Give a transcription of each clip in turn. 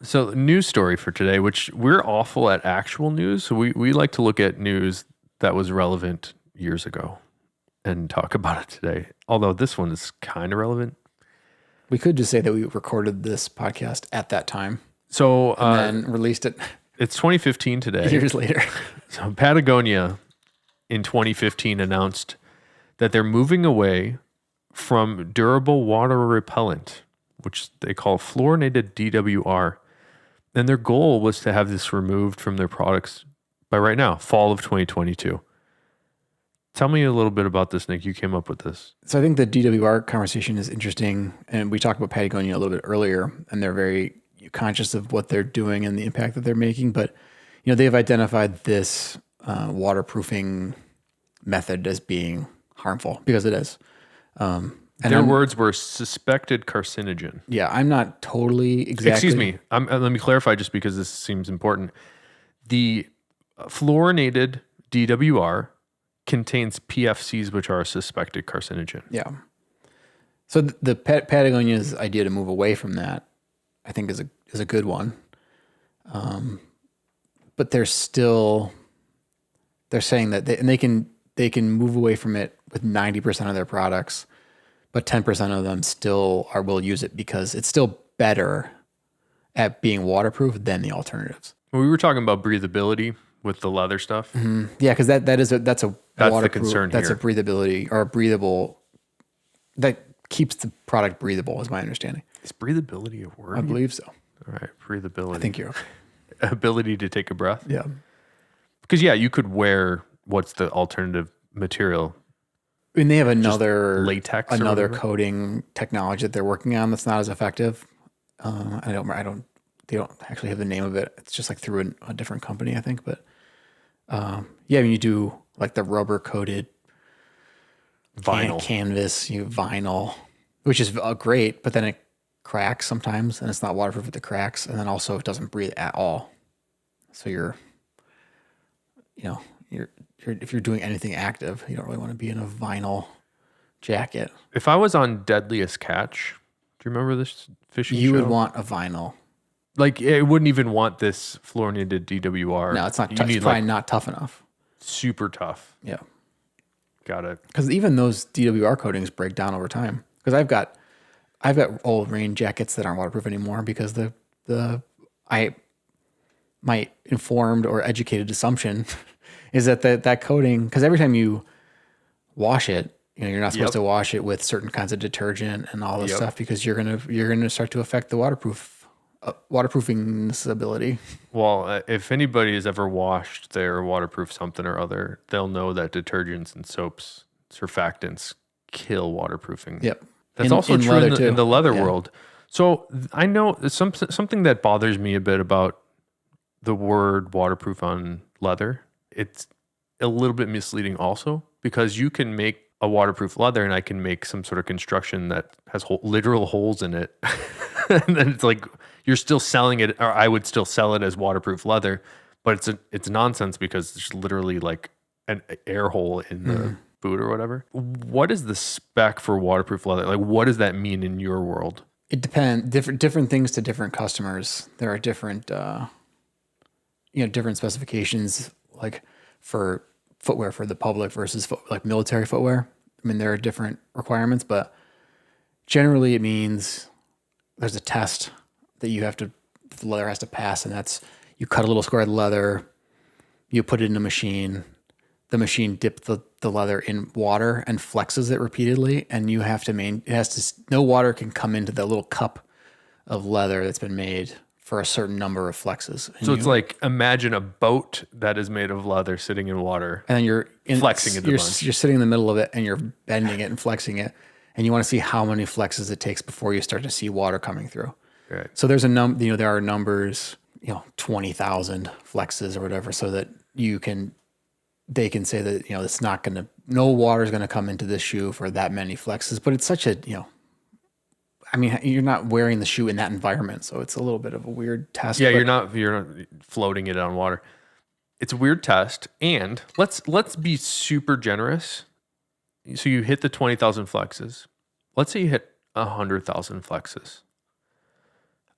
So, news story for today, which we're awful at actual news. So, we like to look at news that was relevant years ago and talk about it today. Although this one is kind of relevant. We could just say that we recorded this podcast at that time So, and then released it it's 2015 today. years later. So, Patagonia in 2015 announced that they're moving away from durable water repellent, which they call fluorinated DWR. And their goal was to have this removed from their products by right now, fall of 2022. Tell me a little bit about this, Nick. You came up with this. So I think the DWR conversation is interesting. And we talked about Patagonia a little bit earlier, and they're very conscious of what they're doing and the impact that they're making. But, they've identified this waterproofing method as being harmful because it is. And their words were suspected carcinogen. Yeah, I'm not totally exactly. Excuse me. Let me clarify just because this seems important. The fluorinated DWR contains PFCs, which are a suspected carcinogen. Yeah. So the Patagonia's idea to move away from that, I think, is a good one. But they're saying that they can move away from it with 90% of their products. But 10% of them will use it because it's still better at being waterproof than the alternatives. We were talking about breathability with the leather stuff. Mm-hmm. Yeah, because that's the concern that's here. A breathability or a breathable that keeps the product breathable, is my understanding. Is breathability a word? I believe so. All right, breathability. I think you're okay. Ability to take a breath. Yeah, because you could wear what's the alternative material. And they have another latex, another coating technology that they're working on that's not as effective. They don't actually have the name of it. It's just like through a different company, I think. But you do like the rubber coated vinyl canvas, vinyl, which is great, but then it cracks sometimes, and it's not waterproof with the cracks, and then also it doesn't breathe at all. So if you're doing anything active, you don't really want to be in a vinyl jacket. If I was on Deadliest Catch, do you remember this fishing show? You would want a vinyl. Like, it wouldn't even want this fluorinated DWR. No, it's not. It's probably not tough enough. Super tough. Yeah. Got it. Because even those DWR coatings break down over time. Because I've got old rain jackets that aren't waterproof anymore because my informed or educated assumption is that coating, because every time you wash it, you're not supposed to wash it with certain kinds of detergent and all this stuff because you're gonna start to affect the waterproofing ability. Well, if anybody has ever washed their waterproof something or other, they'll know that detergents and soaps, surfactants, kill waterproofing. Yep. That's also true in the leather world. So I know something that bothers me a bit about the word waterproof on leather. It's a little bit misleading also because you can make a waterproof leather and I can make some sort of construction that has literal holes in it. And then it's like you're still selling it, or I would still sell it as waterproof leather, but it's nonsense because there's literally like an air hole in the boot or whatever. What is the spec for waterproof leather? Like, what does that mean in your world? It depends. Different things to different customers. There are different, different specifications, like for footwear for the public versus like military footwear. I mean, there are different requirements, but generally it means there's a test that the leather has to pass, and that's you cut a little square of leather, you put it in a machine, the machine dips the leather in water and flexes it repeatedly, and you have to no water can come into the little cup of leather that's been made for a certain number of flexes. And so it's like, imagine a boat that is made of leather sitting in water. And then you're flexing it. You're sitting in the middle of it and you're bending it and flexing it. And you want to see how many flexes it takes before you start to see water coming through. Right. So there's there are numbers, 20,000 flexes or whatever, so that they can say that, it's not no water is going to come into this shoe for that many flexes, but it's such a, you're not wearing the shoe in that environment, so it's a little bit of a weird test. Yeah, you're not floating it on water. It's a weird test, and let's be super generous. So you hit the 20,000 flexes. Let's say you hit 100,000 flexes.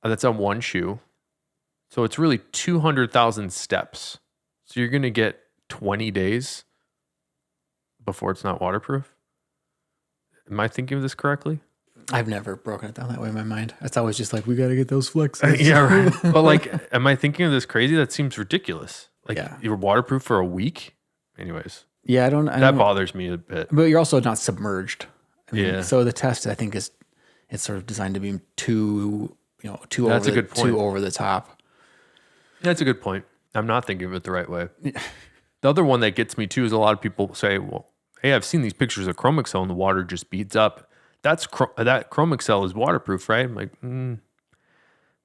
That's on one shoe. So it's really 200,000 steps. So you're going to get 20 days before it's not waterproof. Am I thinking of this correctly? I've never broken it down that way in my mind. It's always just like, we got to get those flexes. Yeah, right. But like, am I thinking of this crazy? That seems ridiculous. Like you're waterproof for a week? Anyways. Yeah, that bothers me a bit. But you're also not submerged. I mean, so the test, I think, it's sort of designed to be too over the top. That's a good point. I'm not thinking of it the right way. The other one that gets me too is a lot of people say, well, hey, I've seen these pictures of Chrome Excel and the water just beads up. That Chrome Excel is waterproof, right? I'm like,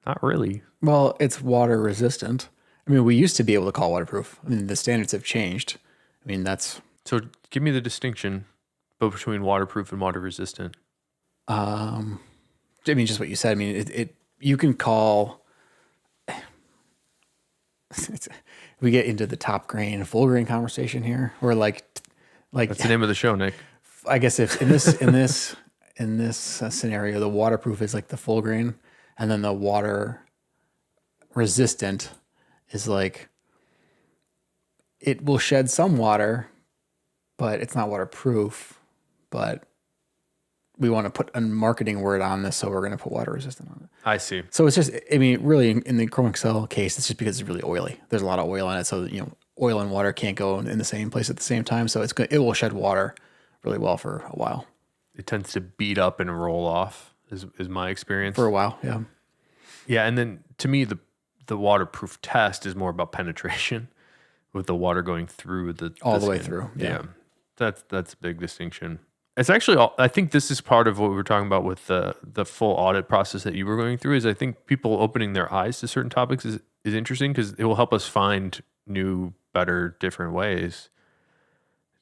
not really. Well, it's water resistant. I mean, we used to be able to call waterproof. I mean, the standards have changed. I mean, So give me the distinction between waterproof and water resistant. I mean, just what you said. I mean, you can call, we get into the top grain, full grain conversation here. Or like that's the name of the show, Nick. I guess if in this scenario, the waterproof is like the full grain, and then the water resistant is like, it will shed some water, but it's not waterproof. But we want to put a marketing word on this, so we're going to put water resistant on it. I see. So it's just, I mean, really in the Chrome Excel case, it's just because it's really oily. There's a lot of oil in it, so oil and water can't go in the same place at the same time. So it will shed water really well for a while. It tends to beat up and roll off, is my experience. For a while, yeah. Yeah, and then to me, the waterproof test is more about penetration, with the water going through the way through. Yeah. That's a big distinction. It's actually, I think this is part of what we were talking about with the full audit process that you were going through. Is I think people opening their eyes to certain topics is interesting, because it will help us find new, better, different ways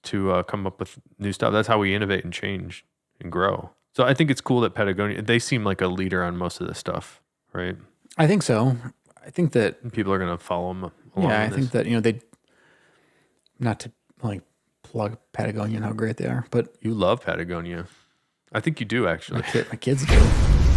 to come up with new stuff. That's how we innovate and change and grow. So I think it's cool that Patagonia, they seem like a leader on most of this stuff, right? I think so. I think that people are going to follow them along. Yeah, I think that they, not to like plug Patagonia and how great they are, but you love Patagonia. I think you do, actually. My kids do.